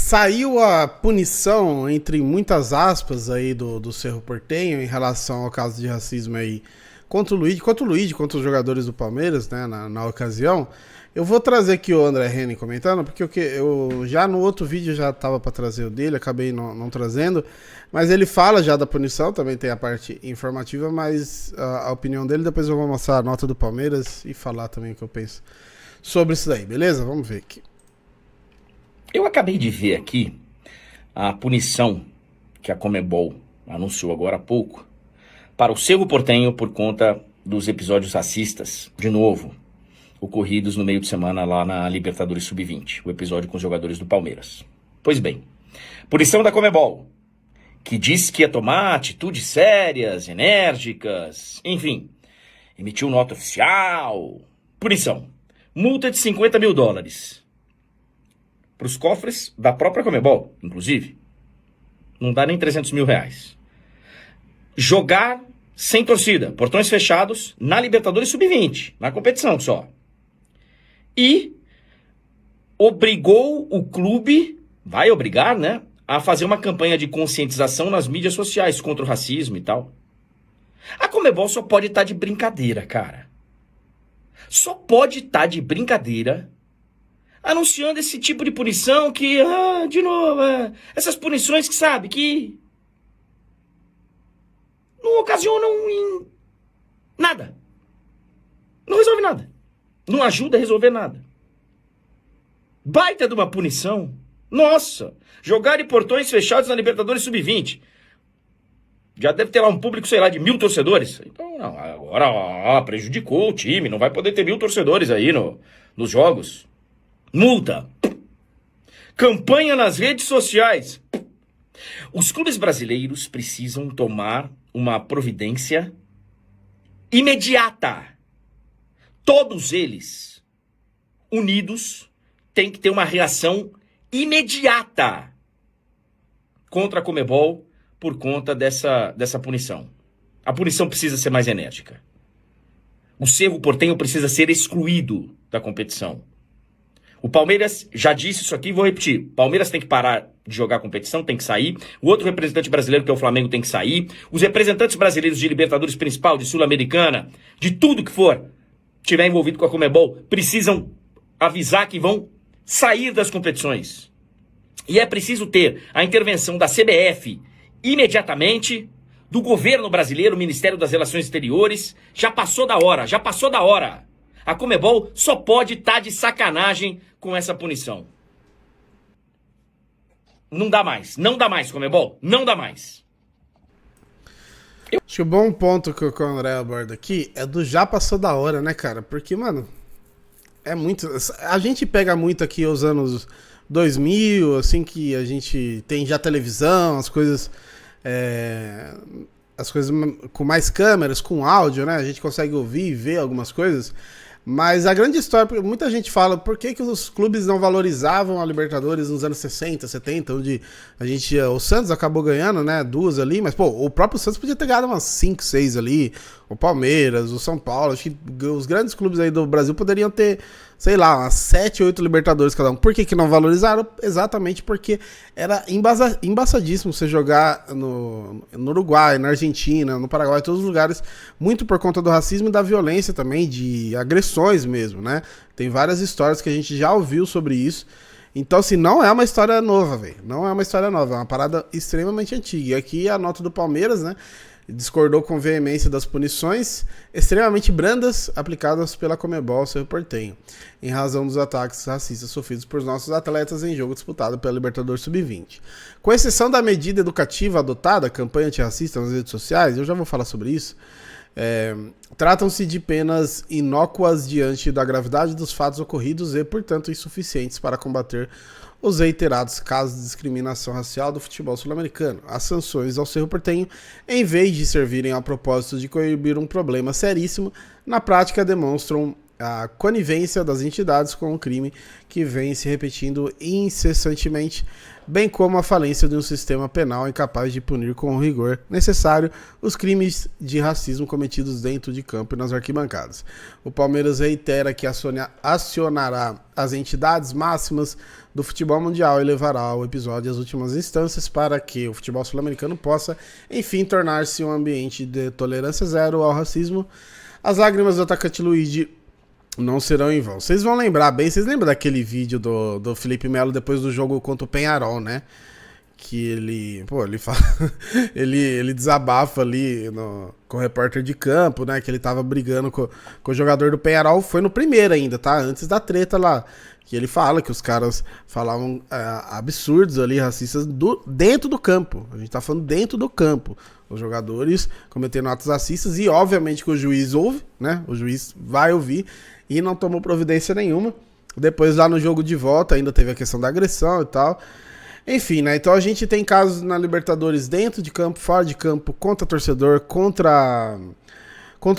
Saiu a punição, entre muitas aspas, aí do Cerro Porteño em relação ao caso de racismo aí contra o Luigi, contra os jogadores do Palmeiras, né, na ocasião. Eu vou trazer aqui o André Henning comentando, porque eu já no outro vídeo já tava para trazer o dele, acabei não trazendo, mas ele fala já da punição, também tem a parte informativa, mas a opinião dele, depois eu vou mostrar a nota do Palmeiras e falar também o que eu penso sobre isso daí, beleza? Vamos ver aqui. Eu acabei de ver aqui a punição que a Conmebol anunciou agora há pouco para o Cerro Porteño por conta dos episódios racistas, de novo, ocorridos no meio de semana lá na Libertadores Sub-20, o episódio com os jogadores do Palmeiras. Pois bem, punição da Conmebol, que disse que ia tomar atitudes sérias, enérgicas, enfim, emitiu nota oficial. Punição, multa de $50 mil. Para os cofres da própria Conmebol, inclusive. Não dá nem R$300 mil. Jogar sem torcida, portões fechados, na Libertadores Sub-20, na competição só. E obrigou o clube, vai obrigar, né, a fazer uma campanha de conscientização nas mídias sociais contra o racismo e tal. A Conmebol só pode estar de brincadeira, cara. Só pode estar de brincadeira anunciando esse tipo de punição que, de novo, essas punições que, sabe, que não ocasionam em nada. Não resolve nada. Não ajuda a resolver nada. Baita de uma punição. Nossa, jogar em portões fechados na Libertadores Sub-20. Já deve ter lá um público, sei lá, de 1.000 torcedores. Então, não, agora prejudicou o time, não vai poder ter 1.000 torcedores aí nos jogos. Multa. Campanha nas redes sociais. Os clubes brasileiros precisam tomar uma providência imediata. Todos eles, unidos, têm que ter uma reação imediata contra a Conmebol por conta dessa punição. A punição precisa ser mais enérgica. O Cerro Porteño precisa ser excluído da competição. O Palmeiras já disse isso aqui, vou repetir. Palmeiras tem que parar de jogar a competição, tem que sair. O outro representante brasileiro, que é o Flamengo, tem que sair. Os representantes brasileiros de Libertadores principal, de Sul-Americana, de tudo que for, tiver envolvido com a Conmebol, precisam avisar que vão sair das competições. E é preciso ter a intervenção da CBF imediatamente, do governo brasileiro, Ministério das Relações Exteriores. Já passou da hora. A Conmebol só pode estar de sacanagem com essa punição. Não dá mais, Conmebol, não dá mais. Acho que o bom ponto que o André aborda aqui é do já passou da hora, né, cara? Porque, mano, é muito... A gente pega muito aqui os anos 2000, assim, que a gente tem já televisão, as coisas com mais câmeras, com áudio, né? A gente consegue ouvir e ver algumas coisas. Mas a grande história, muita gente fala por que os clubes não valorizavam a Libertadores nos anos 60, 70, onde o Santos acabou ganhando, né, 2 ali, mas pô, o próprio Santos podia ter ganhado umas 5, 6 ali, o Palmeiras, o São Paulo, acho que os grandes clubes aí do Brasil poderiam ter, sei lá, umas 7, 8 Libertadores cada um. Por que não valorizaram? Exatamente porque era embaçadíssimo você jogar no Uruguai, na Argentina, no Paraguai, todos os lugares, muito por conta do racismo e da violência também, de agressões mesmo, né? Tem várias histórias que a gente já ouviu sobre isso. Então, assim, não é uma história nova, velho. Não é uma história nova, é uma parada extremamente antiga. E aqui a nota do Palmeiras, né? Discordou com veemência das punições extremamente brandas aplicadas pela Conmebol ao Cerro Porteño, em razão dos ataques racistas sofridos por nossos atletas em jogo disputado pela Libertadores Sub-20. Com exceção da medida educativa adotada, a campanha antirracista nas redes sociais, eu já vou falar sobre isso, tratam-se de penas inócuas diante da gravidade dos fatos ocorridos e, portanto, insuficientes para combater os reiterados casos de discriminação racial do futebol sul-americano. As sanções ao Cerro Porteño, em vez de servirem ao propósito de coibir um problema seríssimo, na prática demonstram a conivência das entidades com o crime que vem se repetindo incessantemente, bem como a falência de um sistema penal incapaz de punir com o rigor necessário os crimes de racismo cometidos dentro de campo e nas arquibancadas. O Palmeiras reitera que acionará as entidades máximas do futebol mundial e levará o episódio às últimas instâncias para que o futebol sul-americano possa, enfim, tornar-se um ambiente de tolerância zero ao racismo. As lágrimas do atacante Luigi não serão em vão. Vocês vão lembrar bem, vocês lembram daquele vídeo do Felipe Melo depois do jogo contra o Peñarol, né? Que ele fala, ele desabafa ali com o repórter de campo, né? Que ele tava brigando com o jogador do Peñarol, foi no primeiro ainda, tá? Antes da treta lá. Que ele fala que os caras falavam absurdos ali, racistas, dentro do campo. A gente tá falando dentro do campo. Os jogadores cometendo atos racistas e, obviamente, que o juiz ouve, né? O juiz vai ouvir e não tomou providência nenhuma. Depois, lá no jogo de volta, ainda teve a questão da agressão e tal. Enfim, né? Então a gente tem casos na Libertadores dentro de campo, fora de campo, contra torcedor, contra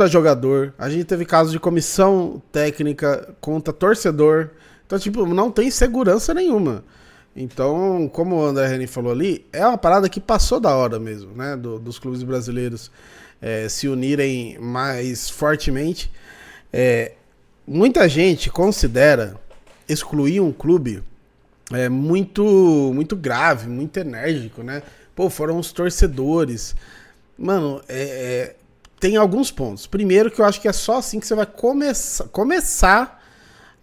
jogador. A gente teve casos de comissão técnica contra torcedor. Então, tipo, não tem segurança nenhuma. Então, como o André Henning falou ali, é uma parada que passou da hora mesmo, né? Dos clubes brasileiros se unirem mais fortemente. Muita gente considera excluir um clube muito grave, muito enérgico, né? Pô, foram os torcedores. Mano, tem alguns pontos. Primeiro que eu acho que é só assim que você vai começar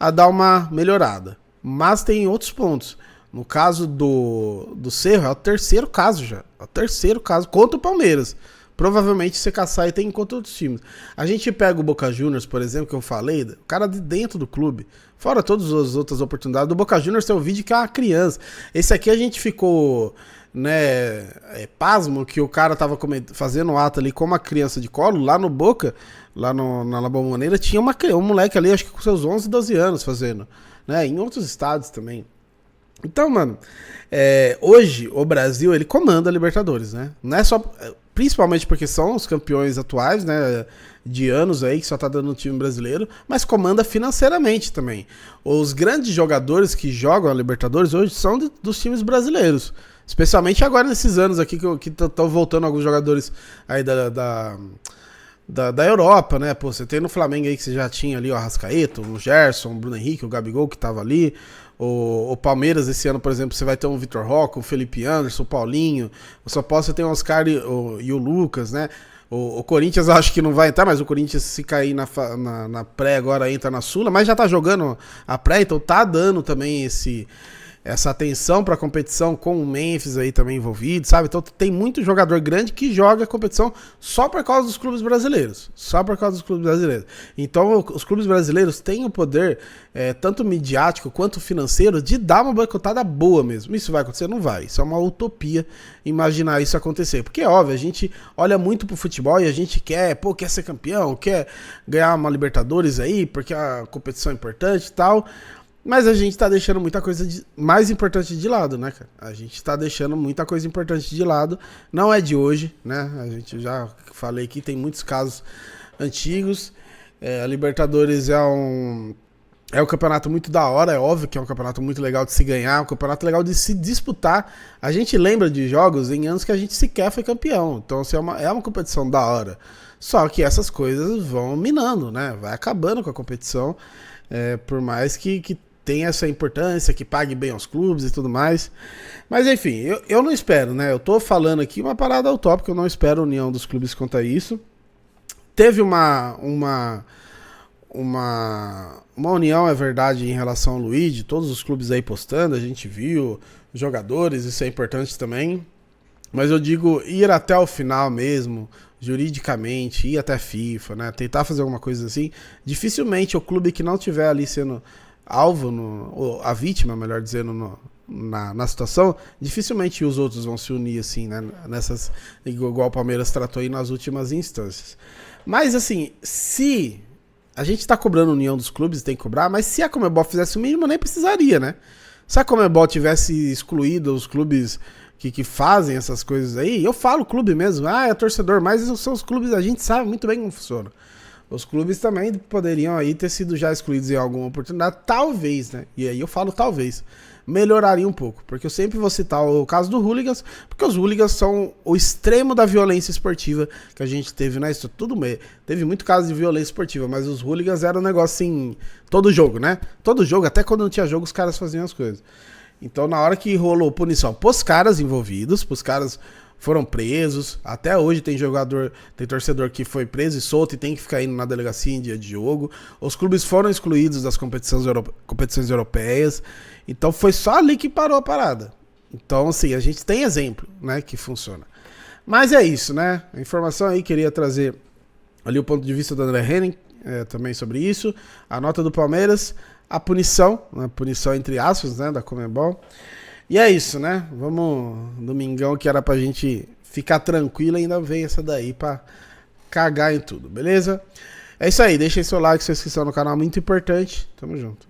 a dar uma melhorada. Mas tem outros pontos. No caso do Cerro, é o terceiro caso já. É o terceiro caso contra o Palmeiras. Provavelmente você caçar e tem contra outros times. A gente pega o Boca Juniors, por exemplo, que eu falei, o cara de dentro do clube, fora todas as outras oportunidades. Do Boca Juniors tem um vídeo que é uma criança. Esse aqui a gente ficou, né, pasmo que o cara tava fazendo um ato ali com uma criança de colo, lá no Boca, lá na La Bombonera, tinha um moleque ali, acho que com seus 11, 12 anos fazendo, né, em outros estados também. Então, mano, hoje o Brasil, ele comanda a Libertadores, né, não é só, principalmente porque são os campeões atuais, né, de anos aí, que só tá dando um time brasileiro, mas comanda financeiramente também. Os grandes jogadores que jogam a Libertadores hoje são dos times brasileiros. Especialmente agora nesses anos aqui que estão voltando alguns jogadores aí da Europa, né? Pô, você tem no Flamengo aí que você já tinha ali o Arrascaeta, o Gerson, o Bruno Henrique, o Gabigol que tava ali. O Palmeiras esse ano, por exemplo, você vai ter um Vitor Roque, o Felipe Anderson, o Paulinho. O São Paulo você tem o Oscar e o Lucas, né? O Corinthians acho que não vai entrar, mas o Corinthians se cair na pré agora entra na Sula, mas já tá jogando a pré, então tá dando também essa atenção pra competição com o Memphis aí também envolvido, sabe? Então tem muito jogador grande que joga a competição só por causa dos clubes brasileiros. Só por causa dos clubes brasileiros. Então os clubes brasileiros têm o poder, tanto midiático quanto financeiro, de dar uma boicotada boa mesmo. Isso vai acontecer? Não vai. Isso é uma utopia imaginar isso acontecer. Porque é óbvio, a gente olha muito pro futebol e a gente quer ser campeão, quer ganhar uma Libertadores aí, porque a competição é importante e tal. Mas a gente tá deixando muita coisa mais importante de lado, né, cara? A gente tá deixando muita coisa importante de lado. Não é de hoje, né? A gente já falei que tem muitos casos antigos. A Libertadores é um campeonato muito da hora, é óbvio que é um campeonato muito legal de se ganhar, um campeonato legal de se disputar. A gente lembra de jogos em anos que a gente sequer foi campeão. Então, assim, é uma competição da hora. Só que essas coisas vão minando, né? Vai acabando com a competição. Por mais que tem essa importância, que pague bem aos clubes e tudo mais. Mas enfim, eu não espero, né? Eu tô falando aqui uma parada utópica, eu não espero a união dos clubes quanto a isso. Teve uma união, é verdade, em relação ao Luigi, todos os clubes aí postando, a gente viu, jogadores, isso é importante também. Mas eu digo, ir até o final mesmo, juridicamente, ir até a FIFA, né? Tentar fazer alguma coisa assim. Dificilmente o clube que não tiver ali sendo alvo, a vítima, melhor dizendo, na situação, dificilmente os outros vão se unir assim, né, nessas, igual o Palmeiras tratou aí nas últimas instâncias. Mas assim, se a gente tá cobrando a união dos clubes, tem que cobrar, mas se a Conmebol fizesse o mínimo, nem precisaria, né? Se a Conmebol tivesse excluído os clubes que fazem essas coisas aí, eu falo clube mesmo, é torcedor, mas são os clubes, a gente sabe muito bem como funciona. os clubes também poderiam aí ter sido já excluídos em alguma oportunidade, talvez, né? E aí eu falo talvez, melhoraria um pouco, porque eu sempre vou citar o caso do hooligans, porque os hooligans são o extremo da violência esportiva que a gente teve na história. Tudo bem, teve muito caso de violência esportiva, mas os hooligans eram um negócio assim, todo jogo, né? Todo jogo, até quando não tinha jogo, os caras faziam as coisas. Então, na hora que rolou punição pros caras envolvidos, pros caras foram presos, até hoje tem jogador, tem torcedor que foi preso e solto e tem que ficar indo na delegacia em dia de jogo. Os clubes foram excluídos das competições europeias, então foi só ali que parou a parada. Então, assim, a gente tem exemplo, né, que funciona. Mas é isso, né, a informação aí, queria trazer ali o ponto de vista do André Henning, também sobre isso, a nota do Palmeiras, a punição entre aspas, né, da Conmebol. E é isso, né? Vamos, domingão que era pra gente ficar tranquilo, ainda veio essa daí pra cagar em tudo, beleza? É isso aí, deixem seu like, sua inscrição no canal, muito importante. Tamo junto.